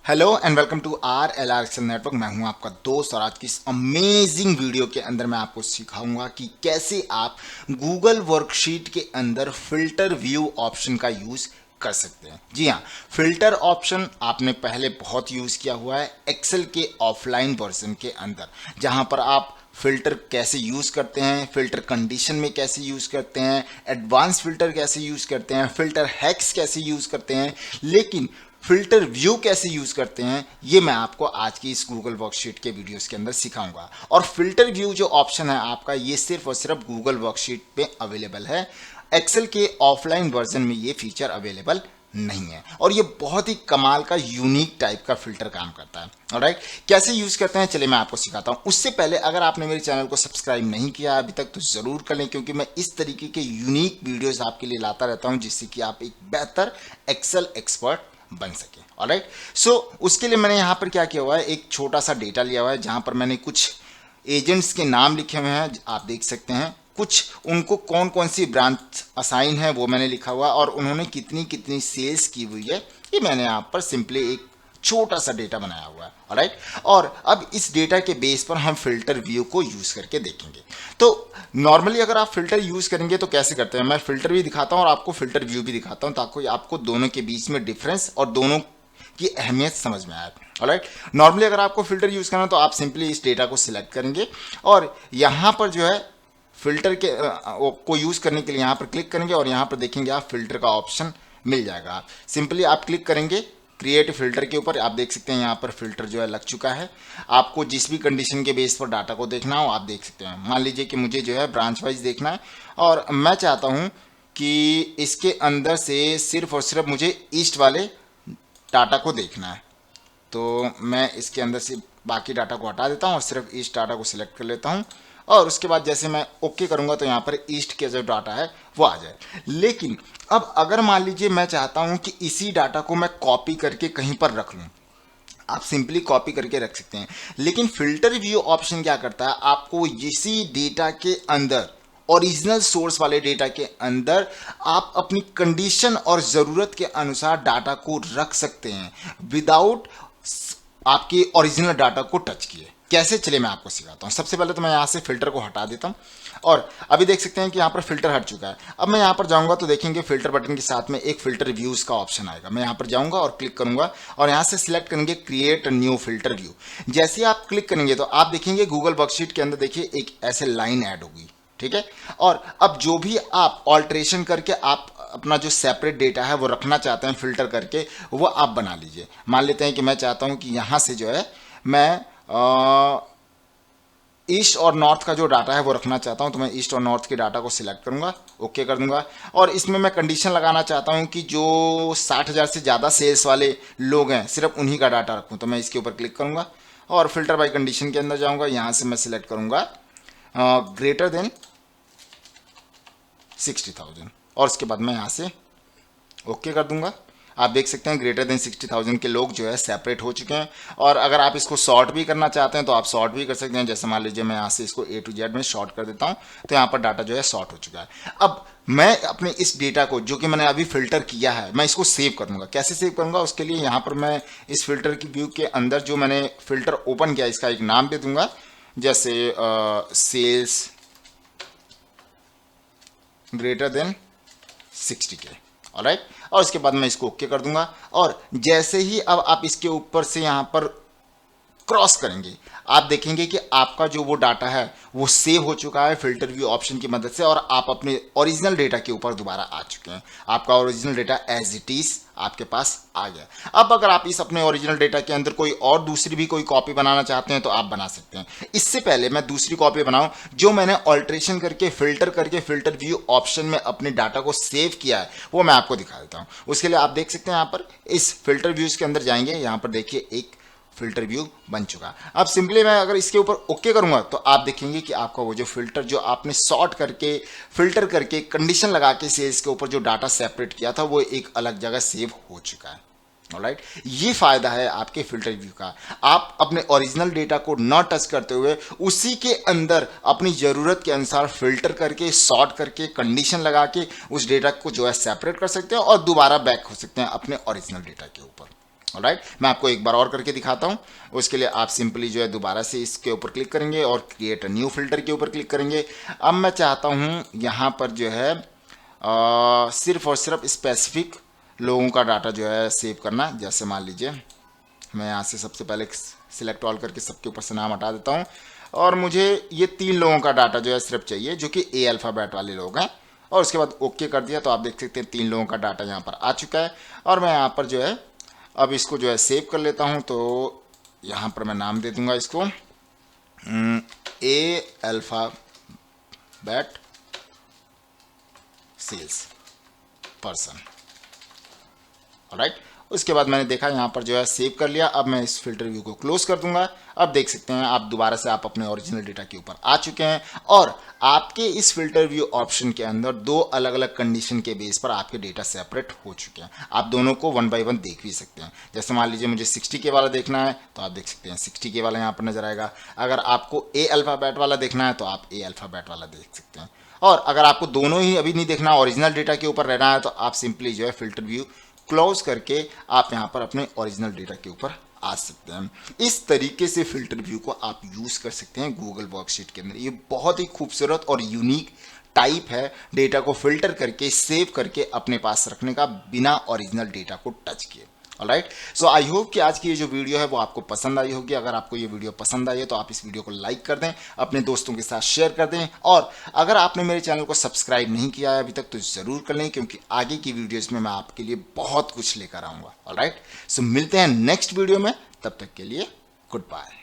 Hello and welcome to R L R Excel network. मैं हूं आपका दोस्त और आज की इस अमेजिंग वीडियो के अंदर मैं आपको सिखाऊंगा कि कैसे आप गूगल वर्कशीट के अंदर फिल्टर व्यू ऑप्शन का यूज कर सकते हैं। जी हाँ, फिल्टर ऑप्शन आपने पहले बहुत यूज किया हुआ है एक्सेल के ऑफलाइन वर्जन के अंदर, जहां पर आप फिल्टर कैसे यूज करते हैं, फिल्टर कंडीशन में कैसे यूज करते हैं, एडवांस फिल्टर कैसे यूज करते हैं, फिल्टर हैक्स कैसे यूज करते हैं, लेकिन फिल्टर व्यू कैसे यूज करते हैं ये मैं आपको आज की इस गूगल वर्कशीट के वीडियोस के अंदर सिखाऊंगा। और फिल्टर व्यू जो ऑप्शन है आपका, ये सिर्फ और सिर्फ गूगल वर्कशीट पे अवेलेबल है। एक्सेल के ऑफलाइन वर्जन में ये फीचर अवेलेबल नहीं है और ये बहुत ही कमाल का यूनिक टाइप का फिल्टर काम करता है। ऑलराइट, कैसे यूज करते हैं चलिए मैं आपको सिखाता हूं। उससे पहले अगर आपने मेरे चैनल को सब्सक्राइब नहीं किया अभी तक तो जरूर कर लें, क्योंकि मैं इस तरीके के यूनिक वीडियोस आपके लिए लाता रहता हूं जिससे कि आप एक बेहतर एक्सेल एक्सपर्ट बन सके। ऑलराइट, सो उसके लिए मैंने यहां पर क्या किया हुआ है, एक छोटा सा डेटा लिया हुआ है जहां पर मैंने कुछ एजेंट्स के नाम लिखे हुए हैं, आप देख सकते हैं। कुछ उनको कौन कौन सी ब्रांच असाइन है वो मैंने लिखा हुआ, और उन्होंने कितनी कितनी सेल्स की हुई है ये मैंने यहां पर सिंपली एक छोटा सा डेटा बनाया हुआ है। ऑलराइट, और अब इस डेटा के बेस पर हम फिल्टर व्यू को यूज करके देखेंगे। तो नॉर्मली अगर आप फिल्टर यूज करेंगे तो कैसे करते हैं, मैं फिल्टर भी दिखाता हूं और आपको फिल्टर व्यू भी दिखाता हूं ताकि आपको दोनों के बीच में डिफरेंस और दोनों की अहमियत समझ में आए। ऑलराइट, नॉर्मली अगर आपको फिल्टर यूज करना तो आप सिंपली इस डेटा को सिलेक्ट करेंगे और यहां पर जो है फिल्टर के को यूज करने के लिए यहां पर क्लिक करेंगे और यहां पर देखेंगे आप फिल्टर का ऑप्शन मिल जाएगा। आप सिंपली आप क्लिक करेंगे क्रिएट फिल्टर के ऊपर, आप देख सकते हैं यहाँ पर फिल्टर जो है लग चुका है। आपको जिस भी कंडीशन के बेस पर डाटा को देखना हो आप देख सकते हैं। मान लीजिए कि मुझे जो है ब्रांच वाइज देखना है और मैं चाहता हूँ कि इसके अंदर से सिर्फ और सिर्फ मुझे ईस्ट वाले डाटा को देखना है, तो मैं इसके अंदर से बाकी डाटा को हटा देता हूँ और सिर्फ ईस्ट डाटा को सिलेक्ट कर लेता हूँ। और उसके बाद जैसे मैं ओके करूंगा तो यहाँ पर ईस्ट के जो डाटा है वो आ जाए। लेकिन अब अगर मान लीजिए मैं चाहता हूं कि इसी डाटा को मैं कॉपी करके कहीं पर रख लूं, आप सिंपली कॉपी करके रख सकते हैं। लेकिन फिल्टर व्यू ऑप्शन क्या करता है, आपको इसी डेटा के अंदर, ओरिजिनल सोर्स वाले डेटा के अंदर आप अपनी कंडीशन और जरूरत के अनुसार डाटा को रख सकते हैं विदाउट आपके ओरिजिनल डाटा को टच किए। कैसे चलिए मैं आपको सिखाता हूं। सबसे पहले तो मैं यहां से फिल्टर को हटा देता हूं और अभी देख सकते हैं कि यहां पर फिल्टर हट चुका है। अब मैं यहां पर जाऊंगा तो देखेंगे फिल्टर बटन के साथ में एक फिल्टर व्यूज का ऑप्शन आएगा। मैं यहां पर जाऊंगा और क्लिक करूंगा और यहां से सिलेक्ट करेंगे क्रिएट न्यू फिल्टर व्यू। जैसे आप क्लिक करेंगे तो आप देखेंगे गूगल वर्कशीट के अंदर देखिए एक ऐसे लाइन ऐड होगी, ठीक है। और अब जो भी आप ऑल्ट्रेशन करके आप अपना जो सेपरेट डेटा है वो रखना चाहते हैं फिल्टर करके, वो आप बना लीजिए। मान लेते हैं कि मैं चाहता हूं कि यहां से जो है मैं ईस्ट और नॉर्थ का जो डाटा है वो रखना चाहता हूं, तो मैं ईस्ट और नॉर्थ के डाटा को सिलेक्ट करूंगा, ओके कर दूंगा। और इसमें मैं कंडीशन लगाना चाहता हूं कि जो 60,000 से ज़्यादा सेल्स वाले लोग हैं सिर्फ उन्हीं का डाटा रखूं, तो मैं इसके ऊपर क्लिक करूंगा और फिल्टर बाय कंडीशन के अंदर जाऊंगा। यहां से मैं सिलेक्ट करूंगा ग्रेटर देन 60,000 और उसके बाद मैं यहां से ओके कर दूंगा। आप देख सकते हैं ग्रेटर देन 60,000 के लोग जो है सेपरेट हो चुके हैं। और अगर आप इसको सॉर्ट भी करना चाहते हैं तो आप सॉर्ट भी कर सकते हैं। जैसे मान लीजिए मैं यहाँ से इसको A to Z में शॉर्ट कर देता हूँ तो यहाँ पर डाटा जो है सॉर्ट हो चुका है। अब मैं अपने इस डेटा को जो कि मैंने अभी फिल्टर किया है मैं इसको सेव कर दूंगा। कैसे सेव करूंगा, उसके लिए यहाँ पर मैं इस फिल्टर की व्यू के अंदर जो मैंने फिल्टर ओपन किया इसका एक नाम दे दूंगा, जैसे sales greater than 60K। Alright, और उसके बाद मैं इसको ओके कर दूंगा। और जैसे ही अब आप इसके ऊपर से यहां पर क्रॉस करेंगे आप देखेंगे कि आपका जो वो डाटा है वो सेव हो चुका है फिल्टर व्यू ऑप्शन की मदद से और आप अपने ओरिजिनल डेटा के ऊपर दोबारा आ चुके हैं। आपका original data as it is आपके पास आ गया। अब अगर आप इस अपने ओरिजिनल डेटा के अंदर कोई और दूसरी भी कोई कॉपी बनाना चाहते हैं तो आप बना सकते हैं। इससे पहले मैं दूसरी कॉपी बनाऊं जो मैंने ऑल्ट्रेशन करके फिल्टर व्यू ऑप्शन में अपने डाटा को सेव किया है वो मैं आपको दिखा देता हूं। उसके लिए आप देख सकते हैं यहाँ पर इस फिल्टर व्यूज के अंदर जाएंगे, यहाँ पर देखिए एक फिल्टर व्यू बन चुका। अब सिंपली मैं अगर इसके ऊपर ओके करूंगा तो आप देखेंगे कि आपका वो जो फिल्टर जो आपने सॉर्ट करके फिल्टर करके कंडीशन लगा के सेल्स के ऊपर जो डाटा सेपरेट किया था वो एक अलग जगह सेव हो चुका है। ऑलराइट, ये फायदा है आपके फिल्टर व्यू का। आप अपने ओरिजिनल डेटा को न टच करते हुए उसी के अंदर अपनी जरूरत के अनुसार फिल्टर करके सॉर्ट करके कंडीशन लगा के उस डेटा को जो है सेपरेट कर सकते हैं और दोबारा बैक हो सकते हैं अपने ओरिजिनल डेटा के ऊपर। ऑलराइट, मैं आपको एक बार और करके दिखाता हूँ। उसके लिए आप सिंपली जो है दोबारा से इसके ऊपर क्लिक करेंगे और क्रिएट अ न्यू फिल्टर के ऊपर क्लिक करेंगे। अब मैं चाहता हूँ यहाँ पर जो है सिर्फ और सिर्फ स्पेसिफिक लोगों का डाटा जो है सेव करना। जैसे मान लीजिए मैं यहाँ से सबसे पहले सिलेक्ट ऑल करके सबके ऊपर से नाम हटा देता हूँ और मुझे ये 3 लोगों का डाटा जो है सिर्फ चाहिए जो कि ए अल्फ़ाबेट वाले लोग हैं। और उसके बाद ओके कर दिया तो आप देख सकते हैं 3 लोगों का डाटा यहाँ पर आ चुका है। और मैं यहाँ पर जो है अब इसको जो है सेव कर लेता हूँ। तो यहाँ पर मैं नाम दे दूंगा इसको ए अल्फ़ाबेट सेल्स पर्सन। ऑलराइट, उसके बाद मैंने देखा यहाँ पर जो है सेव कर लिया। अब मैं इस फिल्टर व्यू को क्लोज कर दूंगा। अब देख सकते हैं आप दोबारा से आप अपने ओरिजिनल डेटा के ऊपर आ चुके हैं और आपके इस फिल्टर व्यू ऑप्शन के अंदर 2 अलग अलग कंडीशन के बेस पर आपके डेटा सेपरेट हो चुके हैं। आप दोनों को 1 बाय 1 देख भी सकते हैं। जैसे मान लीजिए मुझे 60K वाला देखना है तो आप देख सकते हैं 60K वाला यहाँ पर नजर आएगा। अगर आपको ए अल्फ़ाबेट वाला देखना है तो आप ए अल्फ़ाबेट वाला देख सकते हैं। और अगर आपको दोनों ही अभी नहीं देखना, ओरिजिनल डेटा के ऊपर रहना है, तो आप सिंपली जो है फिल्टर व्यू क्लोज करके आप यहां पर अपने ओरिजिनल डेटा के ऊपर आ सकते हैं। इस तरीके से फिल्टर व्यू को आप यूज कर सकते हैं गूगल वर्कशीट के अंदर। ये बहुत ही खूबसूरत और यूनिक टाइप है डेटा को फिल्टर करके सेव करके अपने पास रखने का बिना ओरिजिनल डेटा को टच किए। ऑलराइट, सो आई होप कि आज की ये जो वीडियो है वो आपको पसंद आई होगी। अगर आपको ये वीडियो पसंद आई है तो आप इस वीडियो को लाइक कर दें, अपने दोस्तों के साथ शेयर कर दें और अगर आपने मेरे चैनल को सब्सक्राइब नहीं किया है अभी तक तो ज़रूर कर लें, क्योंकि आगे की वीडियोस में मैं आपके लिए बहुत कुछ लेकर आऊँगा। ऑलराइट, सो मिलते हैं नेक्स्ट वीडियो में, तब तक के लिए गुड बाय।